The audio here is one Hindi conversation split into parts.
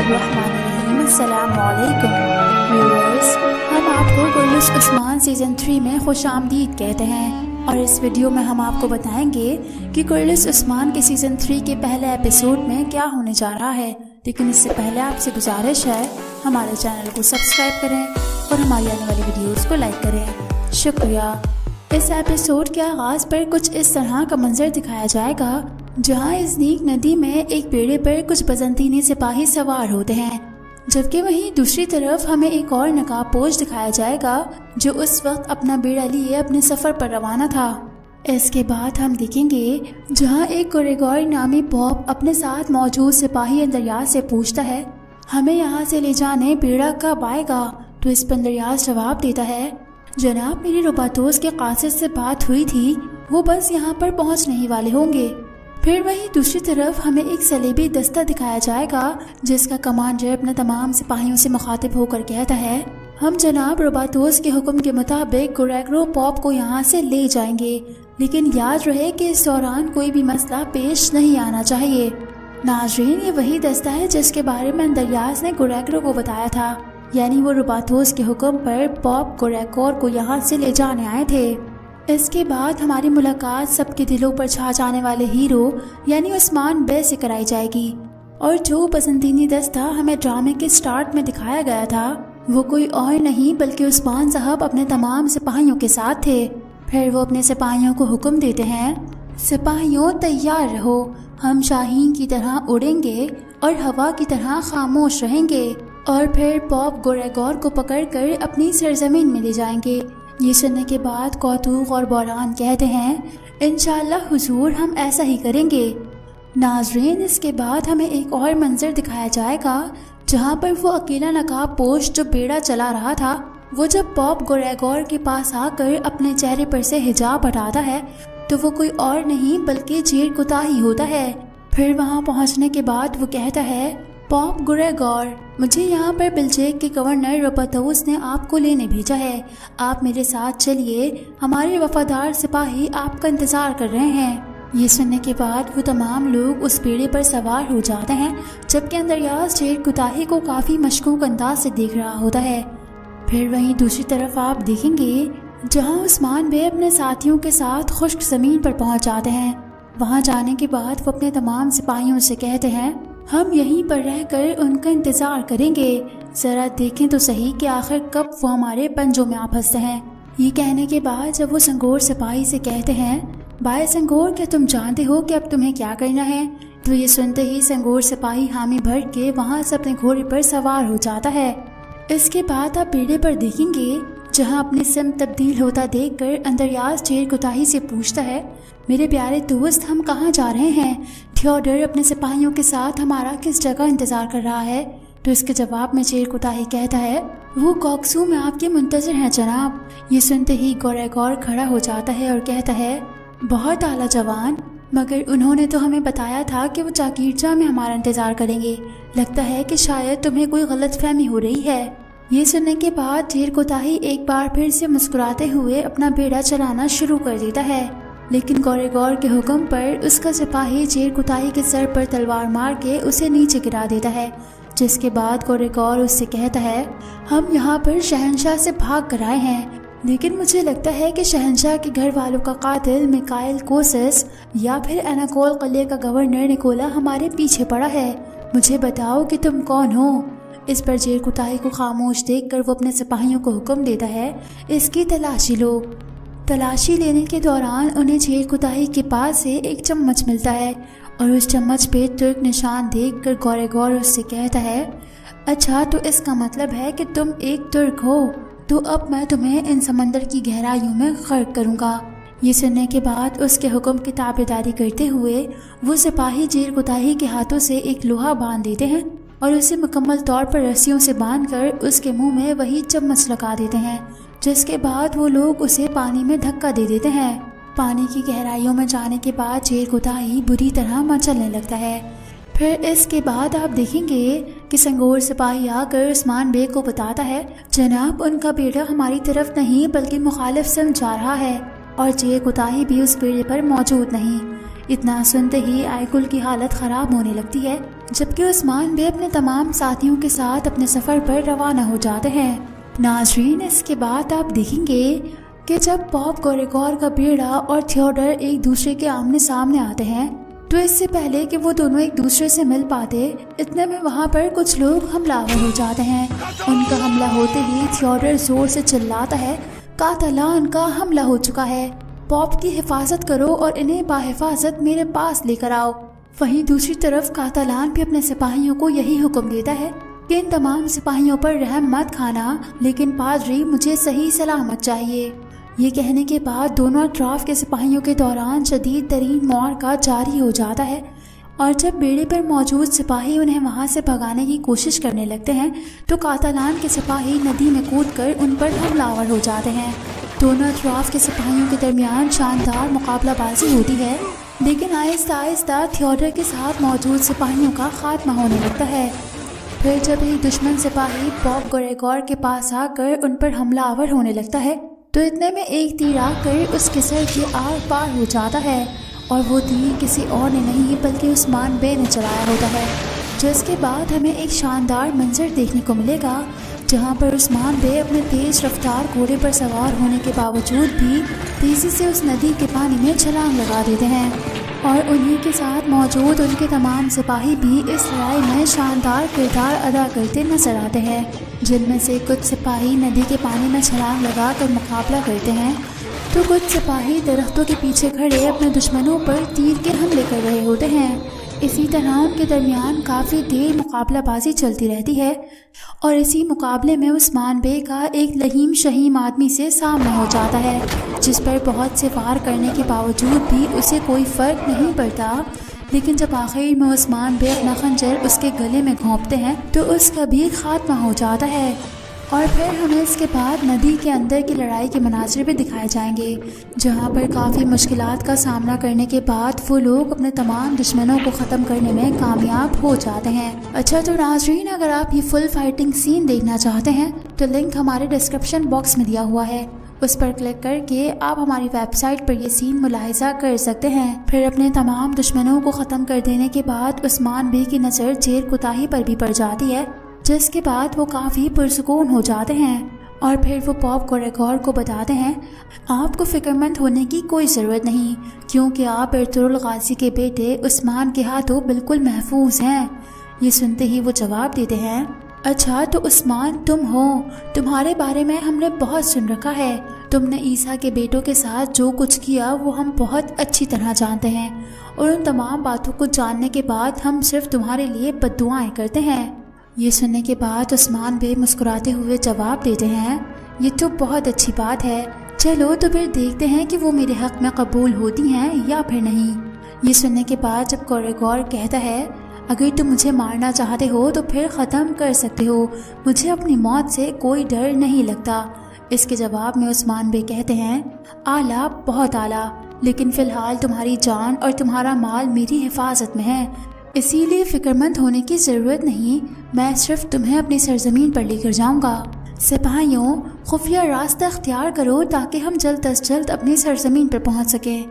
बिस्मिल्लाहिर्रहमानिर्रहीम। अस्सलामुअलैकुम व्यूअर्स, हम आपको कुर्लिश उस्मान सीज़न 3 में खुश आमदीद कहते हैं और इस वीडियो में हम आपको बताएंगे कि कुर्लिश उस्मान के सीज़न 3 के पहले एपिसोड में क्या होने जा रहा है। लेकिन इससे पहले आपसे गुजारिश है हमारे चैनल को सब्सक्राइब करें और हमारी आने वाली वीडियोज़ को लाइक करें। शुक्रिया। इस एपिसोड के आगाज़ पर कुछ इस तरह का मंजर दिखाया जाएगा जहां इस नीक नदी में एक बेड़े पर कुछ बजंतीनी सिपाही सवार होते हैं, जबकि वहीं दूसरी तरफ हमें एक और नकाबपोश दिखाया जाएगा जो उस वक्त अपना बेड़ा लिए अपने सफ़र पर रवाना था। इसके बाद हम देखेंगे जहां एक गुरेगोर नामी पॉप अपने साथ मौजूद सिपाही अंदरयाज से पूछता है, हमें यहाँ से ले जाने बेड़ा कब आएगा। तो इस पर अंदरयाज जवाब देता है, जनाब मेरी रुबातोस के कासिद से बात हुई थी, वो बस यहाँ पर पहुँचने ही वाले होंगे। फिर वहीं दूसरी तरफ हमें एक सलेबी दस्ता दिखाया जाएगा जिसका कमांडर अपने तमाम सिपाहियों से मुखातिब होकर कहता है, हम जनाब रुबातोस के हुक्म के मुताबिक गुरेगरो पॉप को यहाँ से ले जाएंगे, लेकिन याद रहे कि इस दौरान कोई भी मसला पेश नहीं आना चाहिए। नाजरीन, ये वही दस्ता है जिसके बारे में अंदरयाज ने गुरेगरो को बताया था, यानी वो रुबातोस के हुक्म पर पॉप गुरेगोर को यहाँ से ले जाने आए थे। इसके बाद हमारी मुलाकात सबके दिलों पर छा जाने वाले हीरो यानी उस्मान बे से कराई जाएगी और जो बसंतीनी दस्ता हमें ड्रामे के स्टार्ट में दिखाया गया था वो कोई और नहीं बल्कि उस्मान साहब अपने तमाम सिपाहियों के साथ थे। फिर वो अपने सिपाहियों को हुक्म देते हैं, सिपाहियों तैयार रहो, हम शाहीन की तरह उड़ेंगे और हवा की तरह खामोश रहेंगे और फिर पॉप गुरेगोर को पकड़कर अपनी सरजमीन में ले जाएंगे। ये सुनने के बाद कौतूक और बौरान कहते हैं, इंशाअल्लाह हुजूर हम ऐसा ही करेंगे। नाजरीन, इसके बाद हमें एक और मंजर दिखाया जाएगा जहाँ पर वो अकेला नकाबपोश जो बेड़ा चला रहा था वो जब पॉप गुरेगोर के पास आकर अपने चेहरे पर से हिजाब हटाता है तो वो कोई और नहीं बल्कि जेर कुताही होता है। फिर वहाँ पहुँचने के बाद वो कहता है, पॉप गुरेगोर, मुझे यहाँ पर बिलजेक के गवर्नर रुबातोस ने आपको लेने भेजा है, आप मेरे साथ चलिए, हमारे वफादार सिपाही आपका इंतज़ार कर रहे हैं। ये सुनने के बाद वो तमाम लोग उस बेड़े पर सवार हो जाते हैं, जबकि अंदरयाज जेर कुताही को काफ़ी मशकूक अंदाज से देख रहा होता है। फिर वहीं दूसरी तरफ आप देखेंगे जहाँ उस्मान बे अपने साथियों के साथ खुश्क ज़मीन पर पहुँच जाते हैं। वहाँ जाने के बाद वो अपने तमाम सिपाहियों से कहते हैं, हम यहीं पर रहकर उनका इंतज़ार करेंगे, ज़रा देखें तो सही कि आखिर कब वो हमारे पंजों में आ फंसते हैं। ये कहने के बाद जब वो संगोर सिपाही से कहते हैं, भाई संगोर, क्या तुम जानते हो कि अब तुम्हें क्या करना है। तो ये सुनते ही संगोर सिपाही हामी भर के वहाँ से अपने घोड़े पर सवार हो जाता है। इसके बाद आप बेड़े पर देखेंगे जहाँ अपनी सिम तब्दील होता देखकर अंदरयाज जेर कुताही से पूछता है, मेरे प्यारे दोस्त, हम कहाँ जा रहे हैं। थियोडर अपने सिपाहियों के साथ हमारा किस जगह इंतज़ार कर रहा है। तो इसके जवाब में जेर कुताही कहता है, वो कॉक्सू में आपके मुंतज़िर हैं जनाब। ये सुनते ही गुरेगोर खड़ा हो जाता है और कहता है, बहुत आला जवान, मगर उन्होंने तो हमें बताया था कि वो जागीरजा में हमारा इंतज़ार करेंगे, लगता है कि शायद तुम्हें कोई गलतफहमी हो रही है। ये सुनने के बाद जेर कुताही एक बार फिर से मुस्कुराते हुए अपना बेड़ा चलाना शुरू कर देता है, लेकिन गुरेगोर के हुक्म पर उसका सिपाही जेर कुताही के सर पर तलवार मार के उसे नीचे गिरा देता है। जिसके बाद गुरेगोर उससे कहता है, हम यहाँ पर शहंशाह से भाग कर आए हैं, लेकिन मुझे लगता है कि शहंशाह के घर वालों का कातिल मिकाइल कोसिस या फिर एनाकोल किले का गवर्नर निकोला हमारे पीछे पड़ा है। मुझे बताओ कि तुम कौन हो। इस पर जेर कुताही को खामोश देखकर वो अपने सिपाहियों को हुक्म देता है, इसकी तलाशी लो। तलाशी लेने के दौरान उन्हें जेर कुताही के पास से एक चम्मच मिलता है और उस चम्मच पे तुर्क निशान देखकर गुरेगोर उससे कहता है, अच्छा तो इसका मतलब है कि तुम एक तुर्क हो, तो अब मैं तुम्हें इन समंदर की गहराइयों में गर्क करूँगा। ये सुनने के बाद उसके हुक्म की ताबेदारी करते हुए वो सिपाही जेर कुताही के हाथों से एक लोहा बांध देते हैं और उसे मुकम्मल तौर पर रस्सियों से बांधकर उसके मुंह में वही चम्मच लगा देते हैं, जिसके बाद वो लोग उसे पानी में धक्का दे देते हैं। पानी की गहराइयों में जाने के बाद जेर कुताही बुरी तरह मचलने लगता है। फिर इसके बाद आप देखेंगे कि संगोर सिपाही आकर उस्मान बे को बताता है, जनाब उनका बेड़ा हमारी तरफ नहीं बल्कि मुखालिफ सिम जा रहा है और जेर कुताही भी उस बेड़े पर मौजूद नहीं। इतना सुनते ही आइकुल की हालत ख़राब होने लगती है, जबकि उस्मान भी अपने तमाम साथियों के साथ अपने सफ़र पर रवाना हो जाते हैं। नाज़रीन, इसके बाद आप देखेंगे कि जब पॉप गोरेगोर का बेड़ा और थियोडर एक दूसरे के आमने सामने आते हैं, तो इससे पहले कि वो दोनों एक दूसरे से मिल पाते, इतने में वहाँ पर कुछ लोग हमलावर हो जाते हैं। उनका हमला होते ही थियोडर जोर से चिल्लाता है, कातालान का हमला हो चुका है, पॉप की हिफाजत करो और इन्हें बाहिफाजत मेरे पास लेकर आओ। वहीं दूसरी तरफ कातालान भी अपने सिपाहियों को यही हुक्म देता है कि इन तमाम सिपाहियों पर रहम मत खाना, लेकिन पादरी मुझे सही सलामत चाहिए। ये कहने के बाद दोनों अतराफ के सिपाहियों के दौरान शदीद तरीन मुआरका जारी हो जाता है, और जब बेड़े पर मौजूद सिपाही उन्हें वहां से भगाने की कोशिश करने लगते हैं, तो कातालान के सिपाही नदी में कूदकर उन पर हमलावर हो जाते हैं। दोनों अतराफ के सिपाहियों के दरमियान शानदार मुकाबलाबाजी होती है, लेकिन आहिस्ता आहिस्ता थियोडर के साथ मौजूद सिपाहियों का खात्मा होने लगता है। फिर जब एक दुश्मन सिपाही पॉप गोरेगोर के पास आकर उन पर हमलावर होने लगता है, तो इतने में एक तीर आकर उसके सर के आर पार हो जाता है, और वो तीर किसी और ने नहीं बल्कि उस्मान बे ने चलाया होता है। जिसके बाद हमें एक शानदार मंजर देखने को मिलेगा, जहाँ पर उस्मान बे अपने तेज रफ्तार घोड़े पर सवार होने के बावजूद भी तेज़ी से उस नदी के पानी में छलांग लगा देते हैं, और उन्हीं के साथ मौजूद उनके तमाम सिपाही भी इस लड़ाई में शानदार किरदार अदा करते नजर आते हैं। जिनमें से कुछ सिपाही नदी के पानी में छलांग लगा कर मुकाबला करते हैं, तो कुछ सिपाही दरख्तों के पीछे खड़े अपने दुश्मनों पर तीर के हमले कर रहे होते हैं। इसी तरह उनके दरमियान काफ़ी देर मुकाबलाबाजी चलती रहती है, और इसी मुकाबले में उस्मान बे का एक लहीम शहीम आदमी से सामना हो जाता है, जिस पर बहुत से वार करने के बावजूद भी उसे कोई फ़र्क नहीं पड़ता। लेकिन जब आखिर में उस्मान बे अपना खंजर उसके गले में घोंपते हैं, तो उसका भी खात्मा हो जाता है। और फिर हमें इसके बाद नदी के अंदर की लड़ाई के मनाज़िर भी दिखाए जाएंगे, जहाँ पर काफ़ी मुश्किलात का सामना करने के बाद वो लोग अपने तमाम दुश्मनों को ख़त्म करने में कामयाब हो जाते हैं। अच्छा, तो नाज़रीन, अगर आप ये फुल फाइटिंग सीन देखना चाहते हैं तो लिंक हमारे डिस्क्रिप्शन बॉक्स में दिया हुआ है, उस पर क्लिक करके आप हमारी वेबसाइट पर ये सीन मुलाहिजा कर सकते हैं। फिर अपने तमाम दुश्मनों को ख़त्म कर देने के बाद उस्मान बे की नज़र जेर कुताही पर भी पड़ जाती है, जिसके बाद वो काफ़ी पुरसुकून हो जाते हैं, और फिर वो पॉप गोरेगोर को बताते हैं, आपको फिक्रमंद होने की कोई ज़रूरत नहीं, क्योंकि आप एर्तुगरुल गाजी के बेटे उस्मान के हाथों बिल्कुल महफूज हैं। ये सुनते ही वो जवाब देते हैं, अच्छा, तो उस्मान तुम हो, तुम्हारे बारे में हमने बहुत सुन रखा है, तुमने ईसा के बेटों के साथ जो कुछ किया वो हम बहुत अच्छी तरह जानते हैं, और उन तमाम बातों को जानने के बाद हम सिर्फ तुम्हारे लिए बद्दुआएं करते हैं। ये सुनने के बाद उस्मान बे मुस्कुराते हुए जवाब देते हैं, ये तो बहुत अच्छी बात है, चलो तो फिर देखते हैं कि वो मेरे हक़ में कबूल होती हैं या फिर नहीं। ये सुनने के बाद जब गोरेगोर कहता है, अगर तुम मुझे मारना चाहते हो तो फिर ख़त्म कर सकते हो, मुझे अपनी मौत से कोई डर नहीं लगता। इसके जवाब में उस्मान बे कहते हैं, आला, बहुत आला, लेकिन फ़िलहाल तुम्हारी जान और तुम्हारा माल मेरी हिफाजत में है, इसीलिए फ़िक्रमंद होने की ज़रूरत नहीं, मैं सिर्फ तुम्हें अपनी सरजमीन पर लेकर जाऊंगा। सिपाहियों, खुफिया रास्ता अख्तियार करो ताकि हम जल्द अज जल्द अपनी सरजमीन पर पहुंच सकें।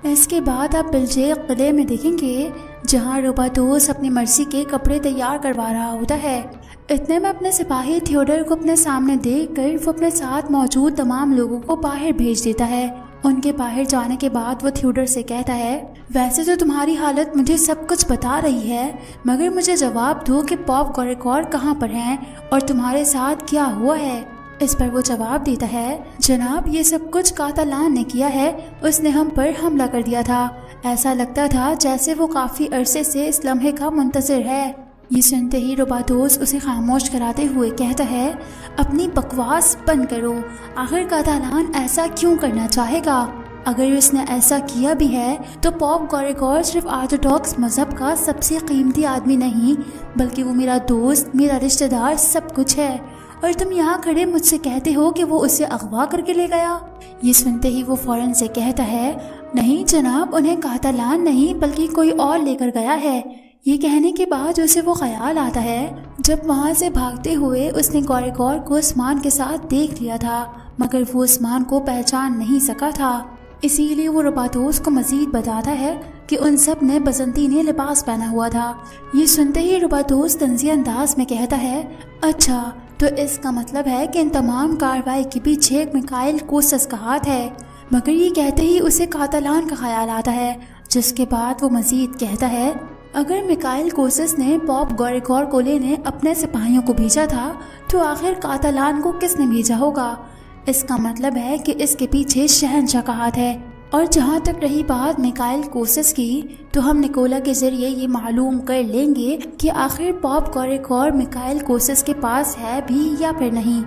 इसके बाद आप बिलजे किले में देखेंगे, जहां रोबातोस अपनी मर्जी के कपड़े तैयार करवा रहा होता है। इतने में अपने सिपाही थियोडर को अपने सामने देखकर वो अपने साथ मौजूद तमाम लोगों को बाहर भेज देता है। उनके बाहर जाने के बाद वो थियोडर से कहता है, वैसे तो तुम्हारी हालत मुझे सब कुछ बता रही है, मगर मुझे जवाब दो कि पॉप गोरेगोर कहाँ पर हैं और तुम्हारे साथ क्या हुआ है। इस पर वो जवाब देता है, जनाब, ये सब कुछ कातालान ने किया है, उसने हम पर हमला कर दिया था, ऐसा लगता था जैसे वो काफ़ी अरसे से इस लम्हे का मुंतज़िर है। ये सुनते ही रोबातोस उसे खामोश कराते हुए कहता है, अपनी बकवास बंद करो, आखिर कातालान ऐसा क्यों करना चाहेगा? अगर उसने ऐसा किया भी है तो पॉप गोरेगोर सिर्फ ऑर्थोडॉक्स मज़हब का सबसे कीमती आदमी नहीं, बल्कि वो मेरा दोस्त, मेरा रिश्तेदार, सब कुछ है, और तुम यहाँ खड़े मुझसे कहते हो कि वो उसे अगवा करके ले गया। ये सुनते ही वो फौरन से कहता है, नहीं जनाब, उन्हें कातालान नहीं बल्कि कोई और लेकर गया है। ये कहने के बाद उसे वो ख्याल आता है जब वहाँ से भागते हुए उसने गोरेगोर को उस्मान के साथ देख लिया था, मगर वो उस्मान को पहचान नहीं सका था। इसीलिए वो रोबातोस को मज़ीद बताता है कि उन सब ने बसंतीनी लिबास पहना हुआ था। ये सुनते ही रुबादोस तंज़ी अंदाज में कहता है, अच्छा तो इसका मतलब है कि इन तमाम कार्रवाई के पीछे मिकाइल कोसस का हाथ है। मगर ये कहते ही उसे कातलान का ख्याल आता है, जिसके बाद वो मजीद कहता है, अगर मिकाइल कोसस ने पॉप गोरेगोर को लेने अपने सिपाहियों को भेजा था तो आखिर कातलान को किसने भेजा होगा। इसका मतलब है कि इसके पीछे शहंशाह का हाथ है। और जहाँ तक रही बात मिकाइल कोसस की, तो हम निकोला के जरिए ये मालूम कर लेंगे कि आखिर पॉप गोरेगोर मिकाइल कोसस के पास है भी या फिर नहीं।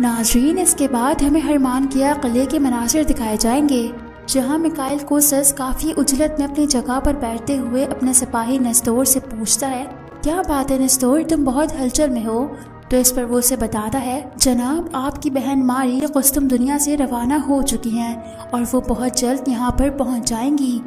नाजरीन, इसके बाद हमें हरमानकिया किले के मनाजिर दिखाए जाएंगे, जहाँ मिकाइल कोसस काफ़ी उजलत में अपनी जगह पर बैठते हुए अपने सिपाही नेस्तोर से पूछता है, क्या बात है नेस्तोर, तुम बहुत हलचल में हो। तो इस पर वो उसे बताता है, जनाब आपकी बहन मारी कुस्तुम दुनिया से रवाना हो चुकी हैं और वो बहुत जल्द यहाँ पर पहुँच जाएंगी।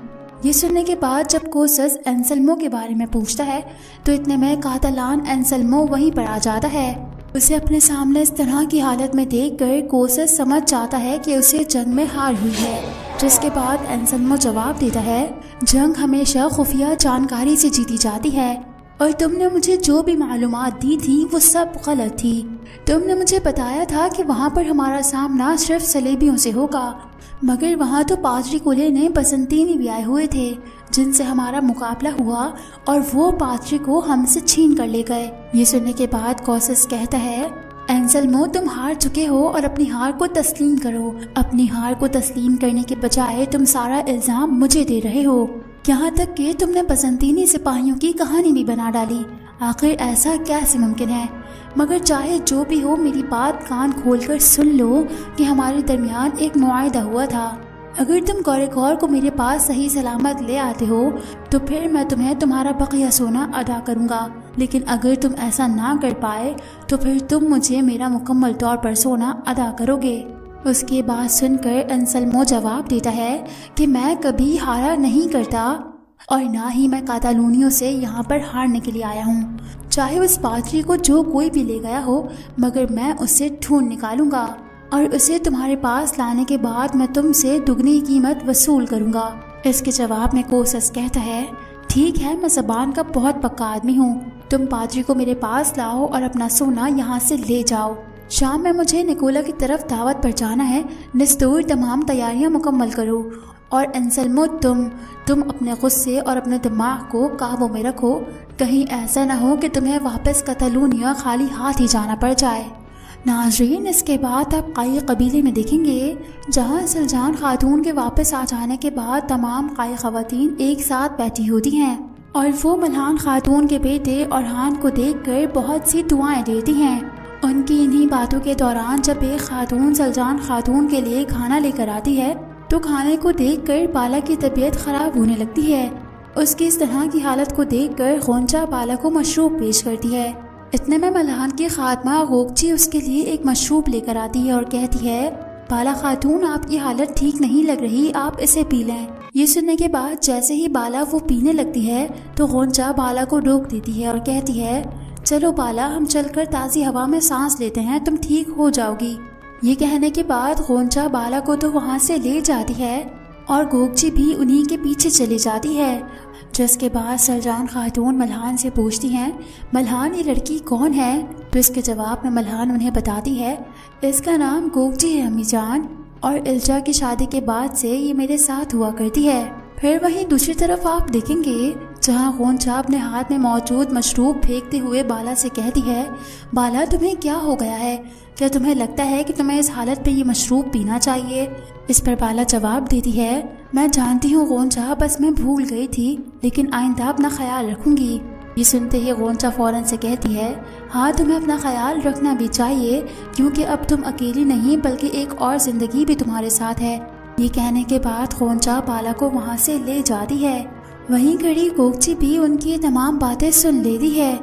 ये सुनने के बाद जब कोसस एंसेल्मो के बारे में पूछता है तो इतने में कातलान एंसेल्मो वहीं पर आ जाता है। उसे अपने सामने इस तरह की हालत में देखकर कोसस समझ जाता है कि उसे जंग में हार हुई है, जिसके बाद एंसेल्मो जवाब देता है, जंग हमेशा खुफिया जानकारी से जीती जाती है और तुमने मुझे जो भी मालूमात दी थी वो सब गलत थी। तुमने मुझे बताया था कि वहाँ पर हमारा सामना सिर्फ सलेबियों से होगा, मगर वहाँ तो पादरी को लेने बसंतीनी भी आए हुए थे जिनसे हमारा मुकाबला हुआ और वो पादरी को हमसे छीन कर ले गए। ये सुनने के बाद कोसस कहता है, एंसेल्मो तुम हार चुके हो और अपनी हार को तस्लीम करो। अपनी हार को तस्लीम करने के बजाय तुम सारा इल्ज़ाम मुझे दे रहे हो, यहाँ तक कि तुमने बसंतीनी सिपाहियों की कहानी भी बना डाली। आखिर ऐसा कैसे मुमकिन है। मगर चाहे जो भी हो, मेरी बात कान खोलकर सुन लो कि हमारे दरमियान एक मुआहदा हुआ था। अगर तुम गोरेगोर को मेरे पास सही सलामत ले आते हो तो फिर मैं तुम्हें तुम्हारा बकिया सोना अदा करूँगा, लेकिन अगर तुम ऐसा ना कर पाए तो फिर तुम मुझे मेरा मुकम्मल तौर पर सोना अदा करोगे। उसके बाद सुनकर एंसेल्मो जवाब देता है कि मैं कभी हारा नहीं करता और ना ही मैं कातालूनियों से यहाँ पर हारने के लिए आया हूँ। चाहे उस पादरी को जो कोई भी ले गया हो, मगर मैं उसे ढूंढ निकालूंगा और उसे तुम्हारे पास लाने के बाद मैं तुमसे दुगनी कीमत वसूल करूंगा। इसके जवाब में कोसस कहता है, ठीक है, मैं ज़बान का बहुत पक्का आदमी हूँ। तुम पादरी को मेरे पास लाओ और अपना सोना यहाँ से ले जाओ। शाम में मुझे निकोला की तरफ दावत पर जाना है। नेस्तोर तमाम तैयारियां मुकम्मल करो और एंसेल्मो तुम अपने गुस्से और अपने दिमाग को काबू में रखो। कहीं ऐसा ना हो कि तुम्हें वापस कतालूनिया खाली हाथ ही जाना पड़ जाए। नाजरीन, इसके बाद आप काई कबीले में देखेंगे जहाँ सलजान खातून के वापस आ जाने के बाद तमाम काई खवातीन एक साथ बैठी होती हैं और वो मल्हान खातून के बेटे औरहान को देखकर बहुत सी दुआएं देती हैं। उनकी इन्हीं बातों के दौरान जब एक खातून सलजान खातून के लिए खाना लेकर आती है तो खाने को देखकर बाला की तबीयत खराब होने लगती है। उसकी इस तरह की हालत को देखकर गोंचा बाला को मशरूब पेश करती है। इतने में मल्हान की खात्मा गोगची उसके लिए एक मशरूब लेकर आती है और कहती है, बाला खातून, आपकी हालत ठीक नहीं लग रही, आप इसे पी लें। ये सुनने के बाद जैसे ही बाला वो पीने लगती है तो गोंचा बाला को रोक देती है और कहती है, चलो बाला, हम चलकर ताज़ी हवा में सांस लेते हैं, तुम ठीक हो जाओगी। ये कहने के बाद गोंचा बाला को तो वहाँ से ले जाती है और गोगची भी उन्हीं के पीछे चली जाती है। जिसके बाद सलजान खातून मल्हान से पूछती हैं, मल्हान, ये लड़की कौन है? तो इसके जवाब में मल्हान उन्हें बताती है, इसका नाम गोगची है अम्मी जान, और इल्जा की शादी के बाद से ये मेरे साथ हुआ करती है। फिर वहीं दूसरी तरफ आप देखेंगे जहाँ गोंचा अपने हाथ में मौजूद मशरूब फेंकते हुए बाला से कहती है, बाला, तुम्हें क्या हो गया है? क्या तुम्हें लगता है कि तुम्हें इस हालत पे ये मशरूब पीना चाहिए? इस पर बाला जवाब देती है, मैं जानती हूँ गोंचा, बस मैं भूल गई थी, लेकिन आइंदा अपना ख्याल रखूंगी। ये सुनते ही गोंचा फौरन से कहती है, हाँ, तुम्हें अपना ख्याल रखना भी चाहिए, क्योंकि अब तुम अकेली नहीं बल्कि एक और जिंदगी भी तुम्हारे साथ है। ये कहने के बाद गोंचा बाला को वहाँ से ले जाती है। वहीं खड़ी गोगची भी उनकी तमाम बातें सुन लेती है।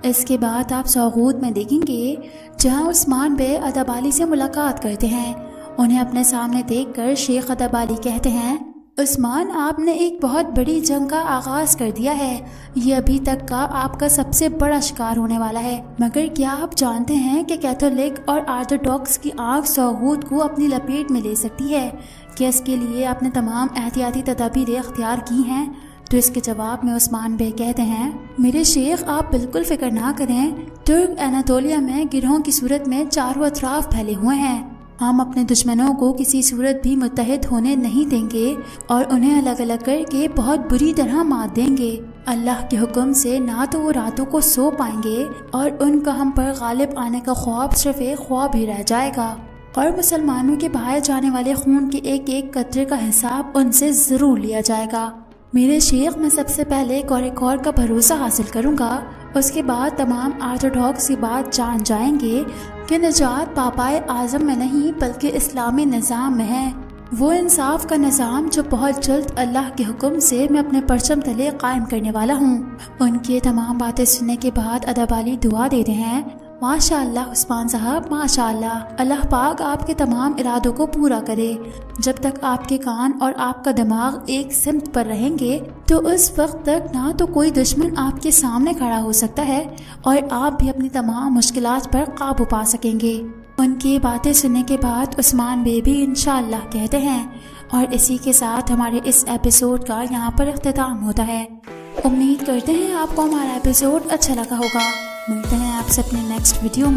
इसके बाद आप सौगूद में देखेंगे जहाँ उस्मान बे अदब अली से मुलाकात करते हैं। उन्हें अपने सामने देखकर शेख अदब अली कहते हैं, उस्मान, आपने एक बहुत बड़ी जंग का आगाज कर दिया है। ये अभी तक का आपका सबसे बड़ा शिकार होने वाला है। मगर क्या आप जानते हैं कि कैथोलिक और ऑर्थोडॉक्स की आग सौगूत को अपनी लपेट में ले सकती है? क्या इसके लिए आपने तमाम एहतियाती तदाबीरें इख्तियार की हैं? तो इसके जवाब में उस्मान बे कहते हैं, मेरे शेख, आप बिल्कुल फिक्र ना करें। तुर्क एनातोलिया में गिरोह की सूरत में चारों अतराफ फैले हुए हैं। हम अपने दुश्मनों को किसी सूरत भी मुत्तहिद होने नहीं देंगे और उन्हें अलग अलग करके बहुत बुरी तरह मार देंगे। अल्लाह के हुक्म से ना तो वो रातों को सो पाएंगे और उनका हम पर गालिब आने का ख्वाब सिर्फ एक ख्वाब ही रह जाएगा। और मुसलमानों के बहाए जाने वाले खून के एक एक कतरे का हिसाब उनसे ज़रूर लिया जाएगा। मेरे शेख, मैं सबसे पहले कोरेकोर का भरोसा हासिल करूंगा। उसके बाद तमाम ऑर्थोडॉक्स की बात जान जाएंगे कि निजात पापाए आज़म में नहीं बल्कि इस्लामी निज़ाम में है। वो इंसाफ का निज़ाम जो बहुत जल्द अल्लाह के हुक्म से मैं अपने परचम तले कायम करने वाला हूँ। उनकी तमाम बातें सुनने के बाद अदब वाली दुआ देते हैं, माशाअल्लाह उस्मान साहब, माशाअल्लाह। अल्लाह पाक आपके तमाम इरादों को पूरा करे। जब तक आपके कान और आपका दिमाग एक सिमत पर रहेंगे तो उस वक्त तक ना तो कोई दुश्मन आपके सामने खड़ा हो सकता है और आप भी अपनी तमाम मुश्किलात पर काबू पा सकेंगे। उनकी बातें सुनने के बाद उस्मान बे भी इंशाअल्लाह कहते हैं। और इसी के साथ हमारे इस एपिसोड का यहाँ पर इख्तिताम होता है। उम्मीद करते हैं आपको हमारा एपिसोड अच्छा लगा होगा। मिलते हैं आपसे अपने नेक्स्ट वीडियो में।